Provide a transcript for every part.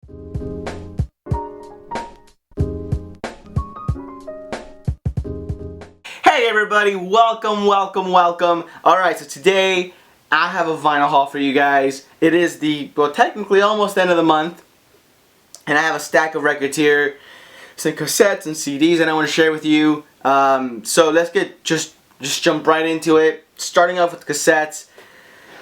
Hey everybody, welcome. Alright, so today I have a vinyl haul for you guys. It is technically almost the end of the month, and I have a stack of records here, some cassettes and CDs that I want to share with you. So let's just jump right into it. Starting off with cassettes.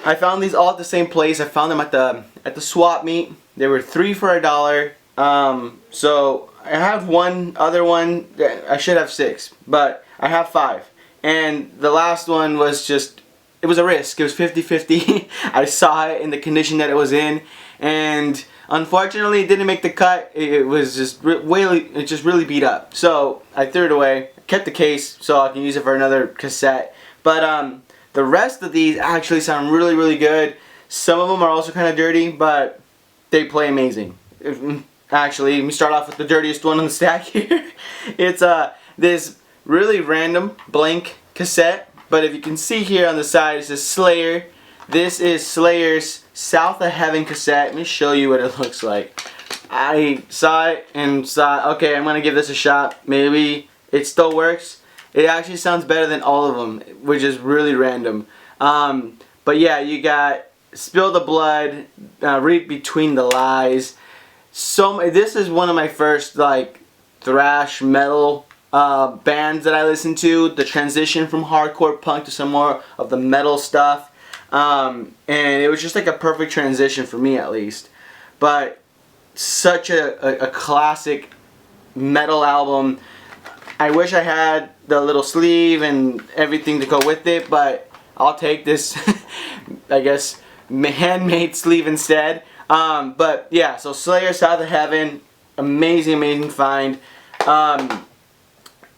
I found these all at the same place. I found them at the swap meet. They were 3 for $1. So I have one other one. I should have 6, but I have 5. And the last one was just, it was a risk. It was 50-50. I saw it in the condition that it was in, and unfortunately it didn't make the cut. It was just really beat up. So I threw it away. Kept the case so I can use it for another cassette. But the rest of these actually sound really good. Some of them are also kind of dirty, but they play amazing. Actually, let me start off with the dirtiest one on the stack here. It's this really random blank cassette, but if you can see here on the side, it says Slayer. This is Slayer's South of Heaven cassette. Let me show you what it looks like. I saw it and saw, okay, I'm gonna give this a shot. Maybe it still works. It actually sounds better than all of them, which is really random. But yeah, you got Spill the Blood, Read Between the Lies. This is one of my first like thrash metal bands that I listened to. The transition from hardcore punk to some more of the metal stuff, and it was just like a perfect transition for me, at least. But such a classic metal album. I wish I had the little sleeve and everything to go with it, but I'll take this I guess handmade sleeve instead. But yeah, so Slayer South of Heaven, amazing find. The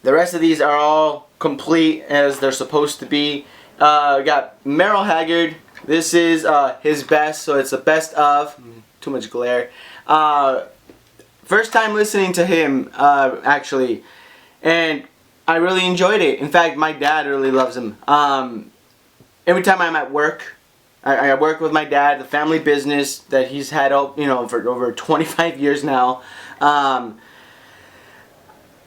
rest of these are all complete as they're supposed to be. We got Merle Haggard. This is his best, so it's the best of. Too much glare. First time listening to him, actually, and I really enjoyed it. In fact, my dad really loves him. Every time I'm at work, I work with my dad, the family business that he's had, for over 25 years now.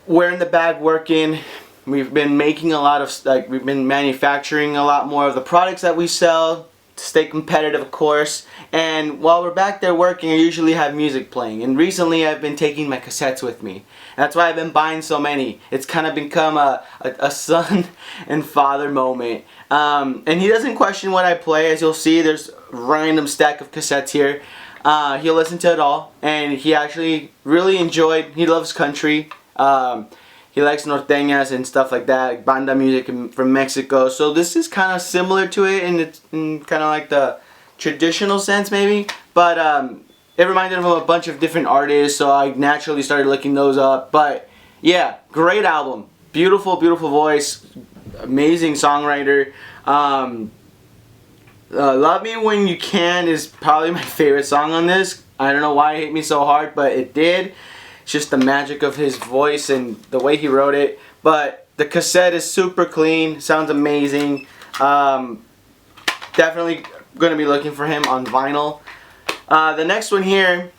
We're in the back working. We've been making a lot of, we've been manufacturing a lot more of the products that we sell to stay competitive, of course. And while we're back there working, I usually have music playing. And recently I've been taking my cassettes with me. And that's why I've been buying so many. It's kind of become a son and father moment. And he doesn't question what I play. As you'll see, there's a random stack of cassettes here. He'll listen to it all. And he actually really enjoyed, he loves country. He likes norteñas and stuff like that, banda music from Mexico. So this is kind of similar to it, and it's kind of like the traditional sense maybe. But it reminded him of a bunch of different artists, so I naturally started looking those up. But yeah, great album, beautiful voice, amazing songwriter. Love Me When You Can is probably my favorite song on this. I don't know why it hit me so hard, but it did. It's just the magic of his voice and the way he wrote it. But the cassette is super clean, sounds amazing. Definitely going to be looking for him on vinyl. The next one here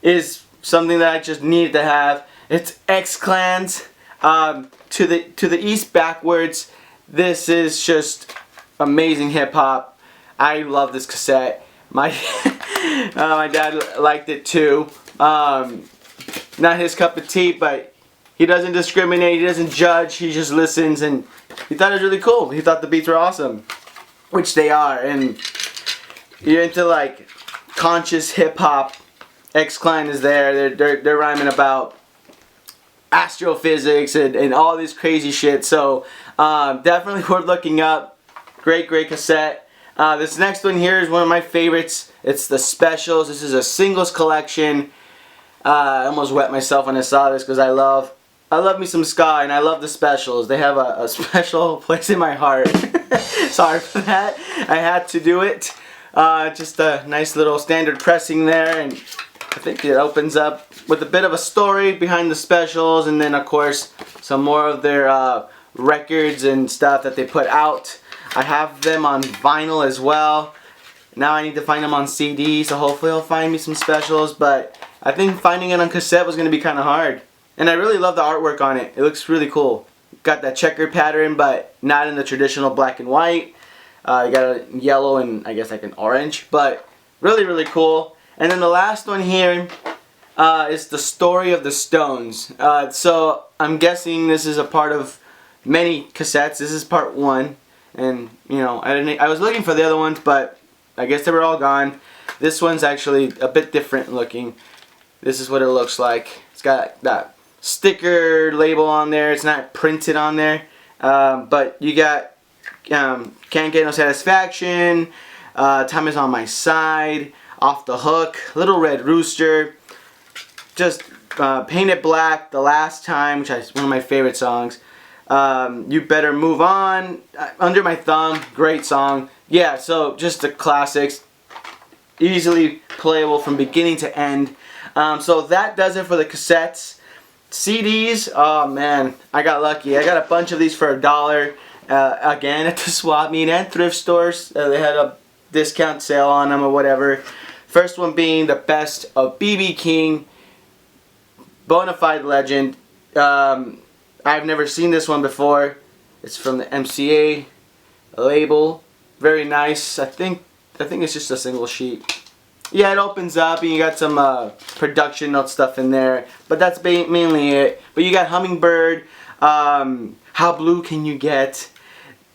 is something that I just needed to have. It's X-Clan's to the East Backwards. This is just amazing hip hop. I love this cassette. My my dad liked it too. Not his cup of tea, but he doesn't discriminate, he doesn't judge, he just listens, and he thought it was really cool. He thought the beats were awesome, which they are. And you're into like conscious hip hop, X-Clan is there. They're rhyming about astrophysics and all this crazy shit. So definitely worth looking up. Great cassette. This next one here is one of my favorites. It's the Specials. This is a singles collection. I almost wet myself when I saw this because I love me some ska, and I love the Specials. They have a special place in my heart. Sorry for that. I had to do it. Just a nice little standard pressing there, and I think it opens up with a bit of a story behind the Specials, and then of course some more of their records and stuff that they put out. I have them on vinyl as well. Now I need to find them on CD, so hopefully I'll find me some Specials. But I think finding it on cassette was going to be kind of hard. And I really love the artwork on it. It looks really cool. Got that checkered pattern, but not in the traditional black and white. You got a yellow and I guess like an orange, but really, really cool. And then the last one here is the story of the Stones. So I'm guessing this is a part of many cassettes. This is part 1, and you know, I was looking for the other ones, but I guess they were all gone. This one's actually a bit different looking. This is what it looks like. It's got that sticker label on there. It's not printed on there, but you got Can't Get No Satisfaction, Time Is On My Side, Off the Hook, Little Red Rooster, just Painted Black, The Last Time, which is one of my favorite songs. You Better Move On, Under My Thumb, great song. Yeah, so just the classics, easily playable from beginning to end. So that does it for the cassettes. CDs, oh man, I got lucky. I got a bunch of these for $1 again at the swap meet and thrift stores. They had a discount sale on them or whatever. First one being the best of B.B. King, Bonafide Legend. I've never seen this one before. It's from the MCA label. Very nice. I think it's just a single sheet. Yeah, it opens up and you got some production note stuff in there, but that's mainly it. But you got Hummingbird, How Blue Can You Get?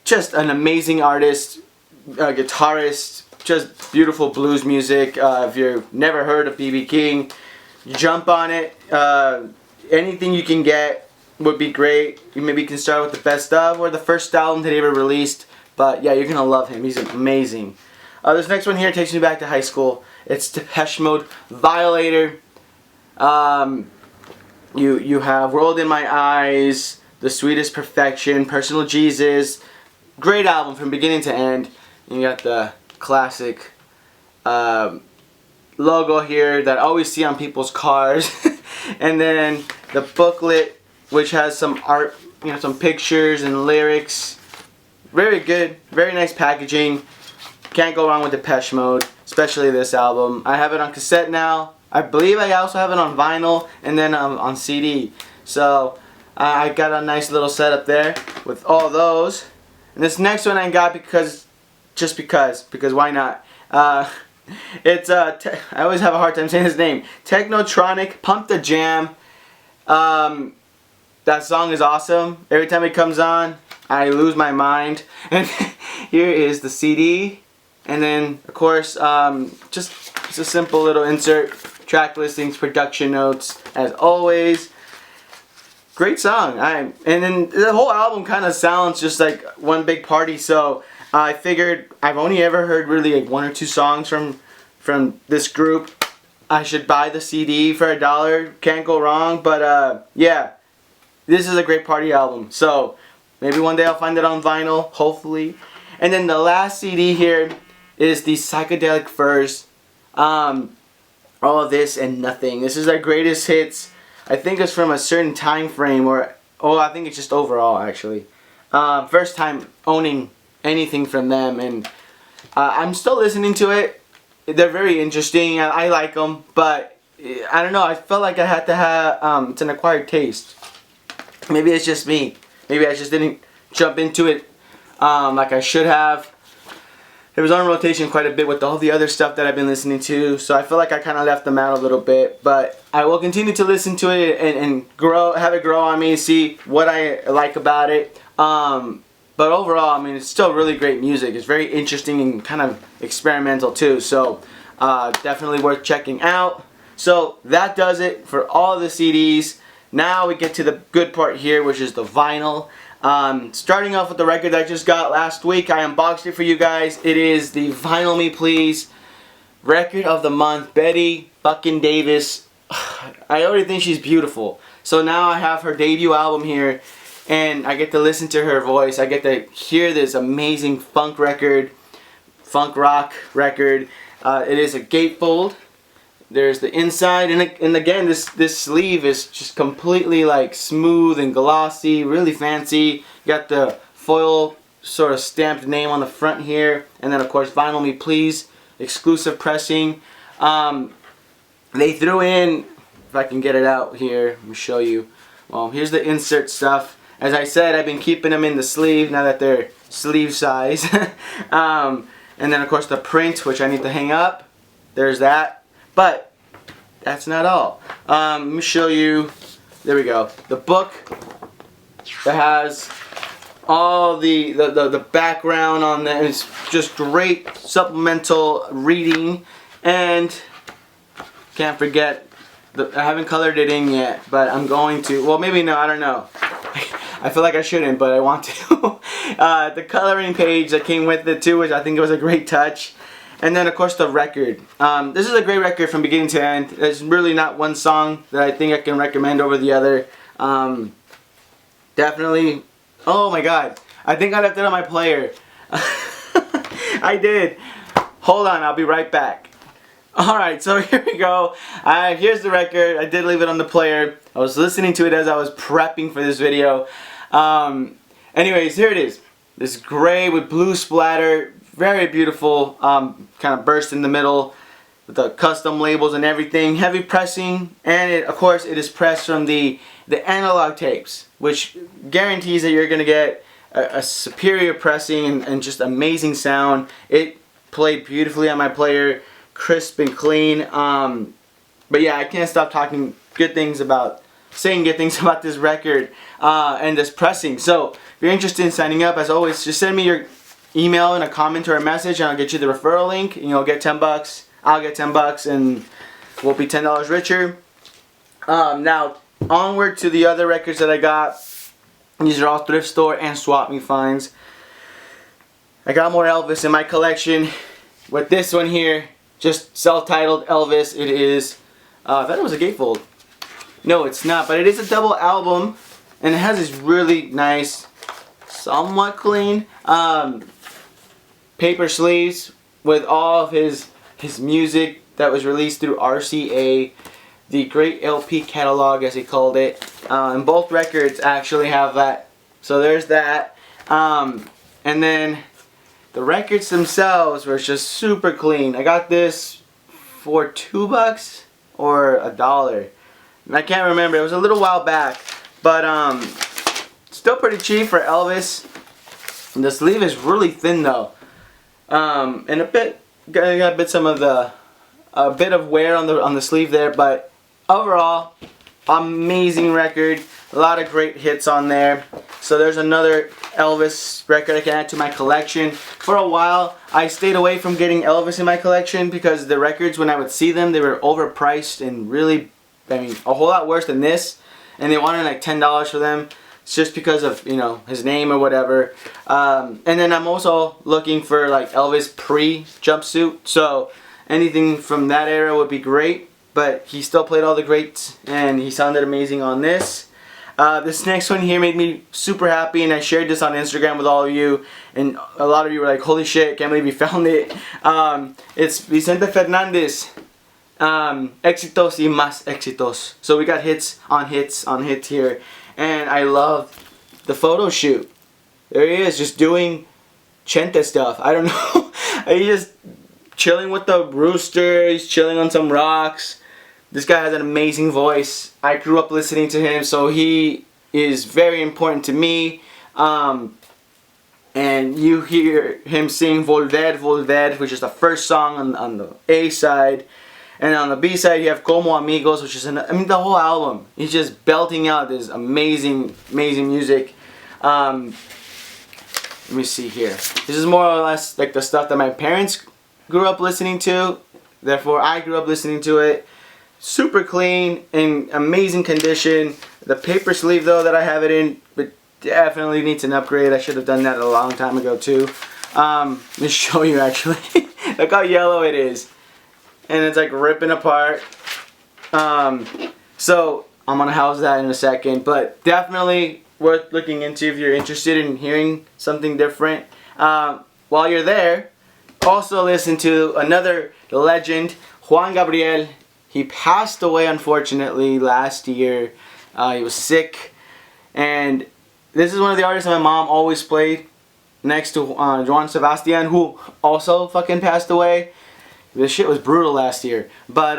Just an amazing artist, guitarist, just beautiful blues music. If you've never heard of B.B. King, jump on it. Anything you can get would be great. You maybe can start with the best of or the first album that he ever released. But yeah, you're gonna love him. He's amazing. This next one here takes me back to high school. It's Depeche Mode, Violator. You have World in My Eyes, The Sweetest Perfection, Personal Jesus. Great album from beginning to end. You got the classic logo here that I always see on people's cars. And then the booklet, which has some art, you know, some pictures and lyrics. Very good, very nice packaging. Can't go wrong with Depeche Mode, especially this album. I have it on cassette now. I believe I also have it on vinyl and then on CD. So I got a nice little setup there with all those. And this next one I got because why not? It's I always have a hard time saying his name. Technotronic, Pump the Jam. That song is awesome. Every time it comes on, I lose my mind. And here is the CD. And then, of course, just a simple little insert, track listings, production notes, as always. Great song. And then the whole album kind of sounds just like one big party. So I figured I've only ever heard really like 1 or 2 songs from this group. I should buy the CD for $1. Can't go wrong. But yeah, this is a great party album. So maybe one day I'll find it on vinyl, hopefully. And then the last CD here is the Psychedelic Furs. All of This and Nothing. This is their greatest hits. I think it's from a certain time frame, or I think it's just overall actually. First time owning anything from them, and I'm still listening to it. They're very interesting. I like them, but I don't know. I felt like I had to have it's an acquired taste. Maybe it's just me. Maybe I just didn't jump into it like I should have. It was on rotation quite a bit with all the other stuff that I've been listening to, so I feel like I kind of left them out a little bit. But I will continue to listen to it and have it grow on me, see what I like about it. But overall, I mean, it's still really great music. It's very interesting and kind of experimental too, so definitely worth checking out. So that does it for all the CDs. Now we get to the good part here, which is the vinyl. Starting off with the record I just got last week, I unboxed it for you guys. It is the Vinyl Me Please record of the month, Betty fucking Davis. I already think she's beautiful. So now I have her debut album here, and I get to listen to her voice. I get to hear this amazing funk record, funk rock record. It is a gatefold. There's the inside, and again, this sleeve is just completely like smooth and glossy, really fancy. You got the foil sort of stamped name on the front here, and then of course Vinyl Me Please exclusive pressing. they threw in, if I can get it out here, let me show you. Well, here's the insert stuff. As I said, I've been keeping them in the sleeve now that they're sleeve size. And then of course the print, which I need to hang up. There's that. But that's not all. Let me show you. There we go. The book that has all the background on there. It's just great supplemental reading. And can't forget, I haven't colored it in yet, but I'm going to. Well, maybe no, I don't know. I feel like I shouldn't, but I want to. The coloring page that came with it too, which I think was a great touch. And then of course the record. This is a great record from beginning to end. There's really not one song that I think I can recommend over the other. Definitely. Oh my god. I think I left it on my player. I did. Hold on, I'll be right back. Alright, so here we go. Here's the record. I did leave it on the player. I was listening to it as I was prepping for this video. Anyways, here it is. This gray with blue splatter. Very beautiful. Kind of burst in the middle with the custom labels and everything. Heavy pressing. And of course it is pressed from the analog tapes, which guarantees that you're going to get a superior pressing and just amazing sound. It played beautifully on my player. Crisp and clean. But yeah, I can't stop saying good things about this record and this pressing. So if you're interested in signing up, as always, just send me your email and a comment or a message, and I'll get you the referral link. And you'll get $10. I'll get $10, and we'll be $10 richer. Now onward to the other records that I got. These are all thrift store and swap meet finds. I got more Elvis in my collection. With this one here, just self-titled Elvis. It is. I thought it was a gatefold. No, it's not, but it is a double album, and it has this really nice, somewhat clean paper sleeves with all of his music that was released through RCA, the Great LP Catalog, as he called it. And both records actually have that. So there's that. And then the records themselves were just super clean. I got this for $2 or $1. I can't remember. It was a little while back, but still pretty cheap for Elvis. And the sleeve is really thin though, and a bit got a bit of wear on the sleeve there. But overall, amazing record. A lot of great hits on there. So there's another Elvis record I can add to my collection. For a while, I stayed away from getting Elvis in my collection because the records, when I would see them, they were overpriced and really, I mean, a whole lot worse than this. And they wanted like $10 for them. It's just because of, you know, his name or whatever. And then I'm also looking for like Elvis pre-jumpsuit. So anything from that era would be great. But he still played all the greats, and he sounded amazing on this. This next one here made me super happy, and I shared this on Instagram with all of you, and a lot of you were like, holy shit, can't believe you found it. It's Vincente Fernandez, Exitos y más Exitos. So we got hits on hits on hits here, and I love the photo shoot. There he is, just doing Chente stuff. I don't know. He's just chilling with the rooster, he's chilling on some rocks. This guy has an amazing voice. I grew up listening to him, so he is very important to me. And you hear him sing Volver, Volver, which is the first song on the A side. And on the B side, you have Como Amigos, which is, the whole album. He's just belting out this amazing, amazing music. Let me see here. This is more or less like the stuff that my parents grew up listening to. Therefore, I grew up listening to it. Super clean, in amazing condition. The paper sleeve though that I have it in, but definitely needs an upgrade. I should have done that a long time ago too. Let me show you actually. Look how yellow it is. And it's like ripping apart. So I'm gonna house that in a second, but definitely worth looking into if you're interested in hearing something different. While you're there, also listen to another legend, Juan Gabriel. He passed away, unfortunately, last year. He was sick. And this is one of the artists that my mom always played next to Juan Sebastian, who also fucking passed away. This shit was brutal last year. But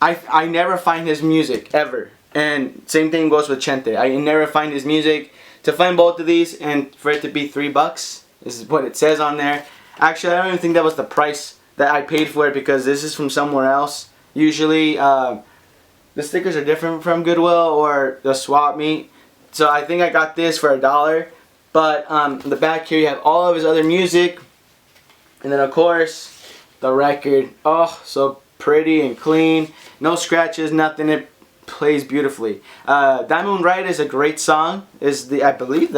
I never find his music ever, and same thing goes with Chente. I never find his music. To find both of these and for it to be $3 is what it says on there. Actually, I don't even think that was the price that I paid for it, because this is from somewhere else. Usually the stickers are different from Goodwill or the swap meet, so I think I got this for $1. But in the back here you have all of his other music, and then of course the record. Oh, so pretty and clean, no scratches, nothing. It plays beautifully. Diamond Right is a great song. Is the, I believe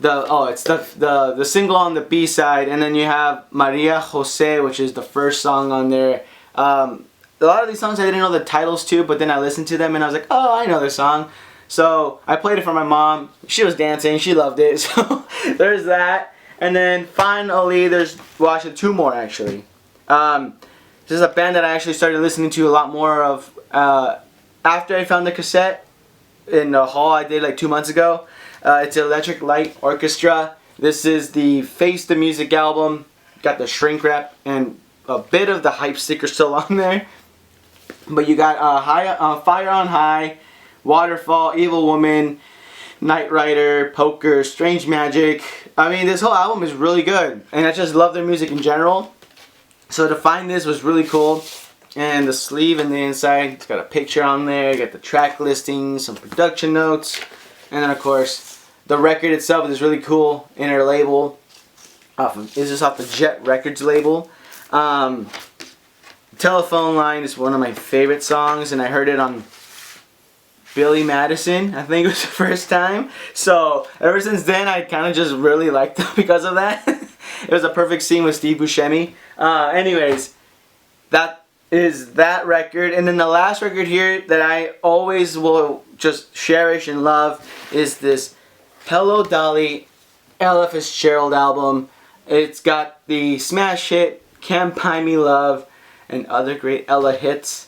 it's the single on the B side, and then you have Maria Jose, which is the first song on there. A lot of these songs I didn't know the titles to, but then I listened to them and I was like, oh, I know this song. So I played it for my mom. She was dancing. She loved it. So there's that. And then finally, there's, well, actually 2 more actually. This is a band that I actually started listening to a lot more of after I found the cassette in the haul I did like 2 months ago. It's Electric Light Orchestra. This is the Face the Music album. Got the shrink wrap and a bit of the hype sticker still on there. But you got Fire on High, Waterfall, Evil Woman, Knight Rider, Poker, Strange Magic. I mean, this whole album is really good, and I just love their music in general. So to find this was really cool. And the sleeve and the inside, it's got a picture on there, got the track listings, some production notes, and then of course the record itself is really cool. Inner label, is this off the Jet Records label. Telephone Line is one of my favorite songs, and I heard it on Billy Madison, I think it was the first time. So ever since then I kind of just really liked them because of that. It was a perfect scene with Steve Buscemi. Anyways, that is that record. And then the last record here that I always will just cherish and love is this Hello Dolly Ella Fitzgerald album. It's got the smash hit Can't Buy Me Love and other great Ella hits.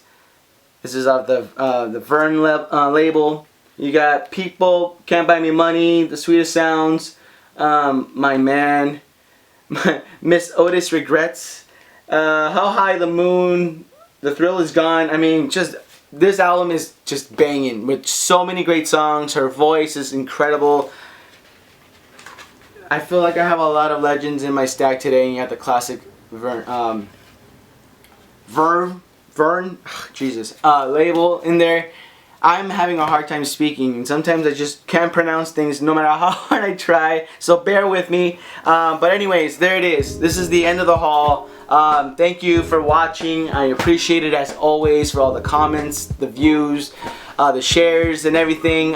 This is off the Vern label. You got People, Can't Buy Me Money, The Sweetest Sounds, My Man, Miss Otis Regrets, How High the Moon, The Thrill Is Gone. I mean, just this album is just banging with so many great songs. Her voice is incredible. I feel like I have a lot of legends in my stack today, and you have the classic label in there. I'm having a hard time speaking, and sometimes I just can't pronounce things no matter how hard I try, so bear with me. But anyways, there it is. This is the end of the haul. Thank you for watching. I appreciate it as always for all the comments, the views, the shares, and everything.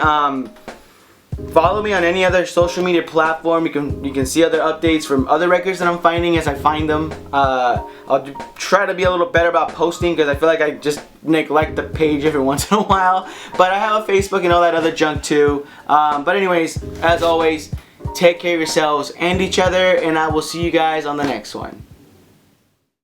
Follow me on any other social media platform. You can see other updates from other records that I'm finding as I find them. I'll try to be a little better about posting, because I feel like I just neglect the page every once in a while. But I have a Facebook and all that other junk too. But anyways, as always, take care of yourselves and each other, and I will see you guys on the next one.